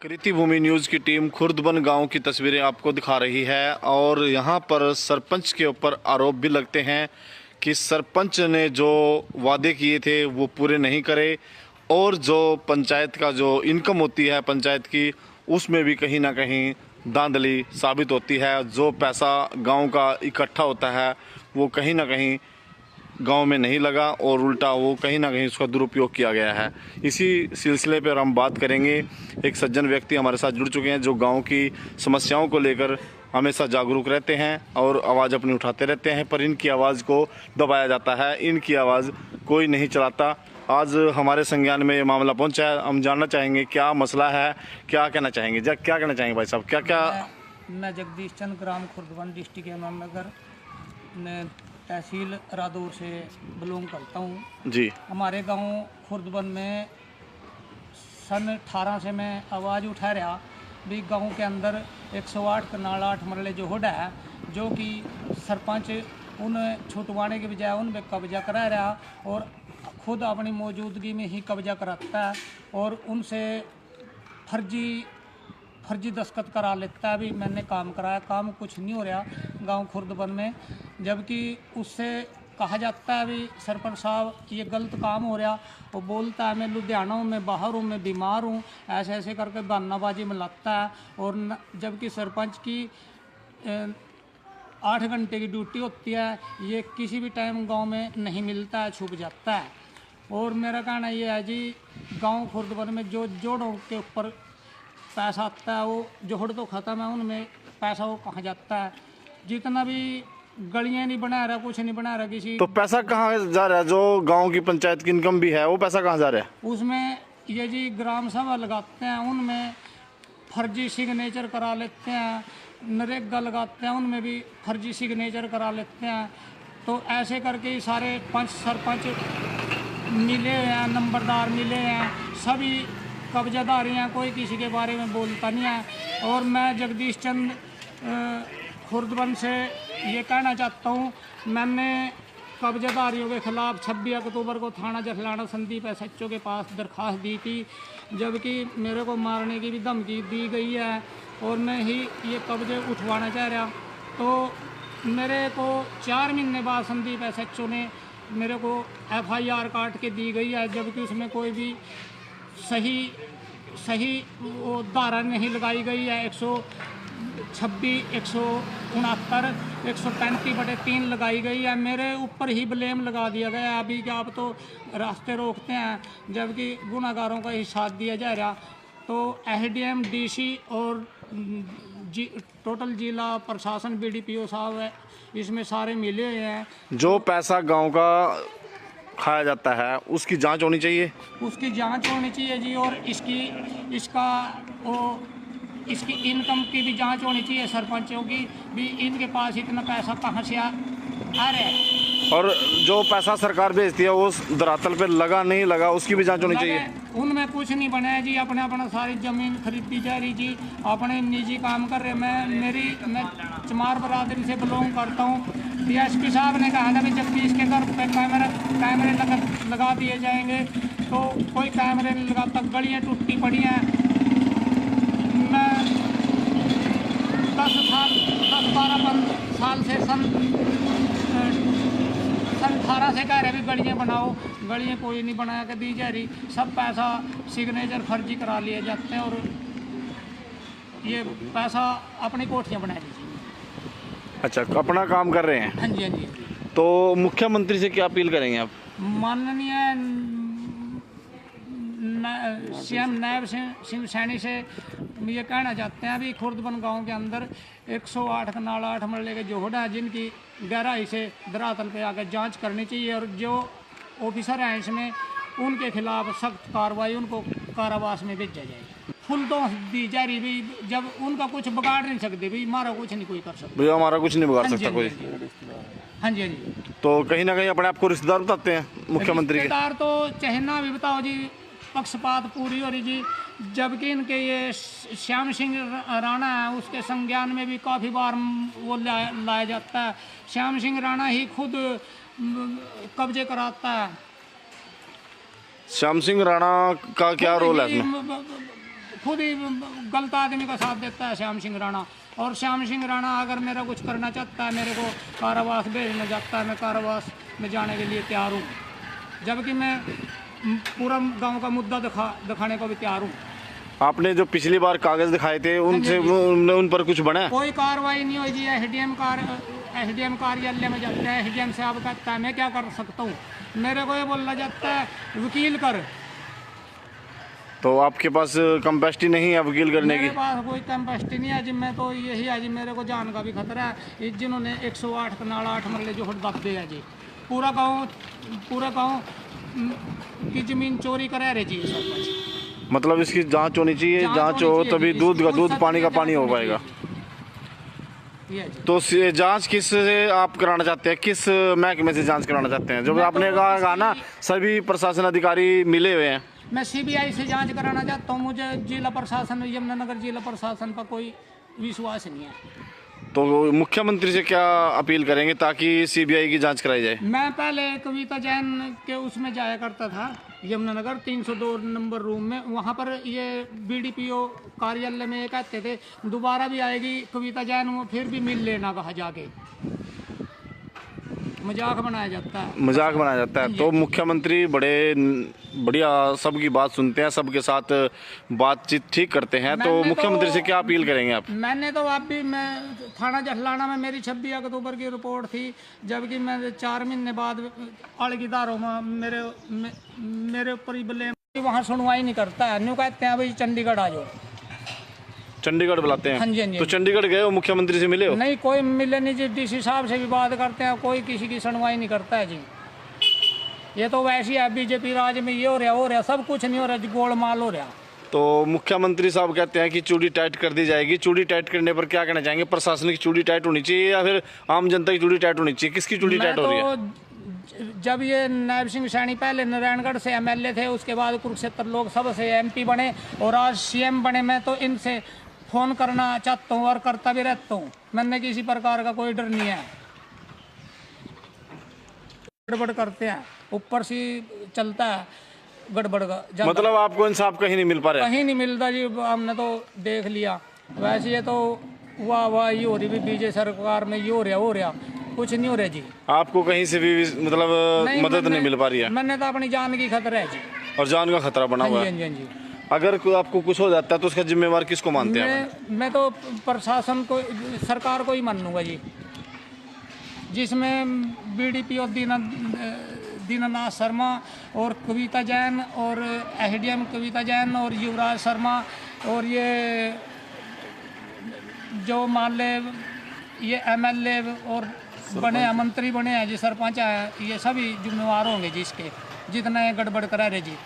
कृति भूमि news की team खुर्दबन गांव की तस्वीरें आपको दिखा रही है और यहां पर सरपंच के ऊपर आरोप भी लगते हैं कि सरपंच ने जो वादे किए थे वो पूरे नहीं करे और जो पंचायत का जो इनकम होती है पंचायत की उसमें भी कहीं ना कहीं धांधली साबित होती है। जो पैसा गांव का इकट्ठा होता है वो कहीं ना कहीं गांव में नहीं लगा और उल्टा वो कहीं ना कहीं उसका दुरुपयोग किया गया है। इसी सिलसिले पर हम बात करेंगे। एक सज्जन व्यक्ति हमारे साथ जुड़ चुके हैं जो गांव की समस्याओं को लेकर हमेशा जागरूक रहते हैं और आवाज़ अपनी उठाते रहते हैं, पर इनकी आवाज़ को दबाया जाता है, इनकी आवाज़ कोई नहीं चलाता। आज हमारे संज्ञान में ये मामला पहुंचा है। हम जानना चाहेंगे क्या मसला है, क्या कहना चाहेंगे। क्या कहना चाहेंगे भाई साहब, क्या क्या। मैं जगदीश चंद, ग्राम खुर्दबन, डिस्ट्रिक्ट इमामनगर में तहसील रादौर से बिलोंग करता हूँ जी। हमारे गांव खुर्दबन में सन 18 से मैं आवाज़ उठा रहा भी गांव के अंदर 108 कनाल 8 मरले जो होड़ा है, जो कि सरपंच उन छुटवाने के बजाय उन पर कब्जा करा रहा और खुद अपनी मौजूदगी में ही कब्जा कराता है और उनसे फर्जी दस्तखत करा लेता है भी मैंने काम कराया। काम कुछ नहीं हो रहा गांव खुर्दबन में, जबकि उससे कहा जाता है भी सरपंच साहब ये गलत काम हो रहा। वो बोलता है मैं लुधियाना हूँ, मैं बाहर हूँ, मैं बीमार हूँ, ऐसे ऐसे करके बहानाबाजी में लगता है। और जबकि सरपंच की 8 घंटे की ड्यूटी होती है, ये किसी भी टाइम गांव में नहीं मिलता है, छुप जाता है। और मेरा कहना ये है जी, गांव खुर्दबन में जो जोड़ों के ऊपर पैसा आता है वो जोड़ तो ख़त्म है, उनमें पैसा वो कहाँ जाता है। जितना भी गलियाँ नहीं बना रहा, कुछ नहीं बना रहा किसी, तो पैसा कहाँ जा रहा है? जो गांव की पंचायत की इनकम भी है वो पैसा कहाँ जा रहा है? उसमें ये जी ग्राम सभा लगाते हैं, उनमें फर्जी सिग्नेचर करा लेते हैं। नरेगा लगाते हैं, उनमें भी फर्जी सिग्नेचर करा लेते हैं। तो ऐसे करके ही सारे 5 सरपंच मिले हैं, नंबरदार मिले हैं, सभी कब्जादारी हैं, कोई किसी के बारे में बोलता नहीं है। और मैं जगदीश चंद खुर्दबन से ये कहना चाहता हूँ, मैंने कब्जादारियों के खिलाफ 26 अक्टूबर को थाना जखलाना संदीप SHO के पास दरख्वास्त दी थी, जबकि मेरे को मारने की भी धमकी दी गई है और मैं ही ये कब्जे उठवाना चाह रहा। तो मेरे को 4 महीने बाद संदीप SHO ने मेरे को FIR काट के दी गई है, जबकि उसमें कोई भी सही वो धारा नहीं लगाई गई है। 126, 169, 135/3 लगाई गई है। मेरे ऊपर ही ब्लेम लगा दिया गया है अभी कि आप तो रास्ते रोकते हैं, जबकि गुनाहगारों का ही साथ दिया जा रहा। तो SDM, DC और टोटल जिला प्रशासन BDPO साहब है, इसमें सारे मिले हुए हैं। जो पैसा गांव का खाया जाता है उसकी जांच होनी चाहिए, उसकी जांच होनी चाहिए जी। और इसकी इनकम की भी जांच होनी चाहिए, सरपंचों की भी, इनके पास इतना पैसा कहाँ से आ रहा है। और जो पैसा सरकार भेजती है वो धरातल पे लगा नहीं लगा उसकी भी जांच होनी चाहिए। उनमें कुछ नहीं बना है जी, अपना सारी ज़मीन खरीदी जा रही जी, अपने निजी काम कर रहे। मैं चमार बरादरी से बिलोंग करता हूँ। DSP साहब ने कहा था कि जब भी इसके घर पे कैमरे लगा दिए जाएंगे, तो कोई कैमरे नहीं लगाता। गलियाँ टूटी पड़ी हैं। मैं 10-12 साल से सन 18 से कह रहे भी गलियाँ बनाओ, गलियाँ कोई नहीं बना के दी जा रही। सब पैसा सिग्नेचर फर्जी करा लिए जाते हैं और ये पैसा अपनी कोठियाँ बना लीजिए। अच्छा, अपना काम कर रहे हैं। हाँ जी, हाँ जी। तो मुख्यमंत्री से क्या अपील करेंगे आप? माननीय CM नायब सिंह सैनी से ये कहना चाहते हैं अभी खुर्दबन गांव के अंदर 108 कनाल 8 मरले के जोड़ा है, जिनकी गहराई से धरातल पे आकर जांच करनी चाहिए और जो ऑफिसर हैं इसमें उनके खिलाफ सख्त कार्रवाई, उनको कारावास में भेजा जाए। फुल तो दी जा रही भी, जब उनका कुछ बिगाड़ नहीं सकते भी, हमारा कुछ नहीं कोई कर सकता भैया, हमारा कुछ नहीं बिगाड़ सकता कोई। हाँ जी, हाँ जी। तो कहीं ना कहीं अपने आप को रिश्तेदार बताते हैं मुख्यमंत्री के। रिश्तेदार तो चहना भी बताओ जी, पक्षपात पूरी हो रही जी। जबकि इनके ये श्याम सिंह राणा है, उसके संज्ञान में भी काफ़ी बार वो लाया जाता है। श्याम सिंह राणा ही खुद कब्जे कराता है। श्याम सिंह राणा का क्या रोल है इसमें? खुद ही गलत आदमी का साथ देता है श्याम सिंह राणा। और श्याम सिंह राणा अगर मेरा कुछ करना चाहता है, मेरे को कारावास भेजने जाता है, मैं कारावास में जाने के लिए तैयार हूँ, जबकि मैं पूरा गांव का मुद्दा दिखाने को भी तैयार हूँ। आपने जो पिछली बार कागज दिखाए थे उनसे उन पर कुछ बना? कोई कार्रवाई नहीं हुई जी। एसडीएम कार्यालय में जाते हैं, एसडीएम से आप कहता है मैं क्या कर सकता हूँ, मेरे को ये बोलना जाता है वकील कर। तो आपके पास कैपेसिटी नहीं है वकील करने की? मेरे पास कोई कैपेसिटी नहीं है जी। मैं तो यही है जी, मेरे को जान का भी खतरा है। जिन्होंने 108 कनाल 8 मरले जो दबदे है जी, पूरा गांव की जमीन चोरी करा रहे जी सरपंच। मतलब इसकी जांच होनी चाहिए, जांच हो तभी दूध पानी का पानी हो पाएगा। तो जांच किस से आप कराना चाहते हैं, किस महकमे से जांच कराना चाहते हैं? जब आपने कहा ना सभी प्रशासन अधिकारी मिले हुए हैं। मैं सीबीआई से जांच कराना चाहता हूँ। मुझे जिला प्रशासन, यमुनानगर जिला प्रशासन पर कोई विश्वास नहीं है। तो मुख्यमंत्री से क्या अपील करेंगे ताकि सीबीआई की जांच कराई जाए? मैं पहले कविता जैन के उसमें जाया करता था, यमुनानगर 302 नंबर रूम में। वहाँ पर ये बीडीपीओ कार्यालय में ये कहते थे दोबारा भी आएगी कविता जैन, वो फिर भी मिल लेना कहा जाके। मजाक बनाया जाता है। तो मुख्यमंत्री बड़े बढ़िया सबकी बात सुनते हैं, सबके साथ बातचीत ठीक करते हैं। तो मुख्यमंत्री से क्या अपील करेंगे आप? मैंने तो अभी मैं थाना जसलाना में मेरी 26 अक्टूबर की रिपोर्ट थी, जबकि मैं 4 महीने बाद अलगीदारों में मेरे ऊपर ही ब्लेम। वहाँ सुनवाई नहीं करता है, न्यू कहते हैं भाई चंडीगढ़ आ जाओ। चंडीगढ़ बुलाते हैं? हाँ जी, हाँ जी। तो चंडीगढ़ गए हो, मुख्यमंत्री से मिले हो? नहीं, कोई मिले नहीं जी। डीसी साहब से भी बात करते हैं, कोई किसी की सुनवाई नहीं करता है जी। ये तो वैसे है, बीजेपी राज में ये हो रहा, सब कुछ नहीं हो रहा जी, गोलमाल हो रहा। तो मुख्यमंत्री साहब कहते हैं कि चूड़ी टाइट कर दी जाएगी। चूड़ी टाइट करने पर क्या कहना चाहेंगे? प्रशासन की चूड़ी टाइट होनी चाहिए या फिर आम जनता की चूड़ी टाइट होनी चाहिए? किसकी चूड़ी टाइट हो रही है? जब ये नायब सिंह सैनी पहले नारायणगढ़ से एमएलए थे, उसके बाद कुरुक्षेत्र लोकसभा से एमपी बने और आज सीएम बने, मैं तो इनसे फोन करना चाहता हूँ और करता भी रहता हूँ। मैंने किसी प्रकार का कोई डर नहीं है। गड़बड़ करते हैं, ऊपर से चलता है गड़बड़ का। मतलब आपको इंसाफ कहीं नहीं मिल पा रहा है? कहीं नहीं मिलता जी, हमने तो देख लिया। वैसे ये तो वाह ये हो रही भी बीजेपी सरकार में, ये हो रहा कुछ नहीं हो रहा जी। आपको कहीं से भी मतलब मदद नहीं मिल पा रही है? मैंने तो अपनी जान की खतरा है जी। और जान का खतरा बना हुआ है? हाँ जी। अगर आपको कुछ हो जाता है तो उसका जिम्मेवार किसको मानते हैं? मैं तो प्रशासन को, सरकार को ही मानूंगा जी, जिसमें बीडीपीओ दीनानाथ शर्मा और कविता जैन और एसडीएम कविता जैन और युवराज शर्मा और ये जो मान ले ये एमएलए और बने हैं, मंत्री बने हैं जी, सरपंच है, ये सभी जिम्मेवार होंगे जी इसके, जितना ये गड़बड़ करा रहे जी।